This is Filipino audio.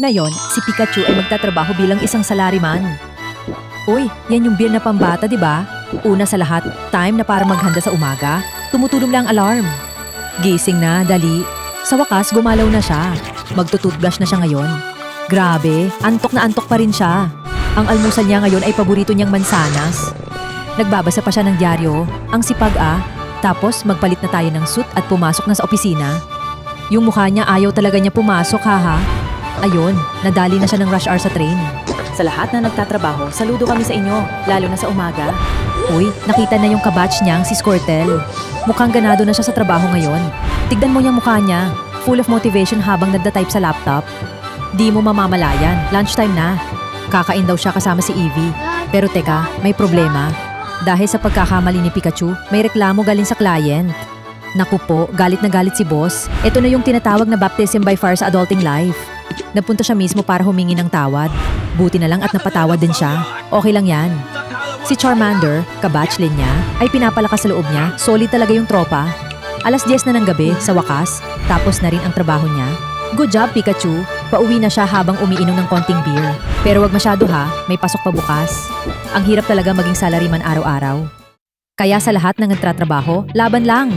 Ngayon, si Pikachu ay magtatrabaho bilang isang salaryman. Uy, yan yung beer na pambata, di ba? Una sa lahat, time na para maghanda sa umaga. Tumutulong lang ang alarm. Gising na, dali. Sa wakas, gumalaw na siya. Magtututbrush na siya ngayon. Grabe, antok na antok pa rin siya. Ang almusal niya ngayon ay paborito niyang mansanas. Nagbabasa pa siya ng dyaryo. Ang sipag Tapos magpalit na tayo ng suit at pumasok na sa opisina. Yung mukha niya ayaw talaga niya pumasok, haha. Ayun, nadali na siya ng rush hour sa train. Sa lahat na nagtatrabaho, saludo kami sa inyo, lalo na sa umaga. Uy, nakita na yung kabatch niyang si Squirtle. Mukhang ganado na siya sa trabaho ngayon. Tignan mo yung mukha niya, full of motivation habang nagda-type sa laptop. Di mo mamamalayan, lunchtime na. Kakain daw siya kasama si Evie. Pero teka, may problema. Dahil sa pagkakamali ni Pikachu, may reklamo galing sa client. Naku po, galit na galit si boss. Ito na yung tinatawag na baptism by fire sa adulting life. Napunta siya mismo para humingi ng tawad. Buti na lang at napatawad din siya. Okay lang yan. Si Charmander, kabatchlin niya, ay pinapalakas sa loob niya. Solid talaga yung tropa. Alas 10 na ng gabi, sa wakas, tapos na rin ang trabaho niya. Good job, Pikachu. Pauwi na siya habang umiinom ng konting beer. Pero wag masyado ha, may pasok pa bukas. Ang hirap talaga maging salaryman araw-araw. Kaya sa lahat ng nagtatrabaho, laban lang.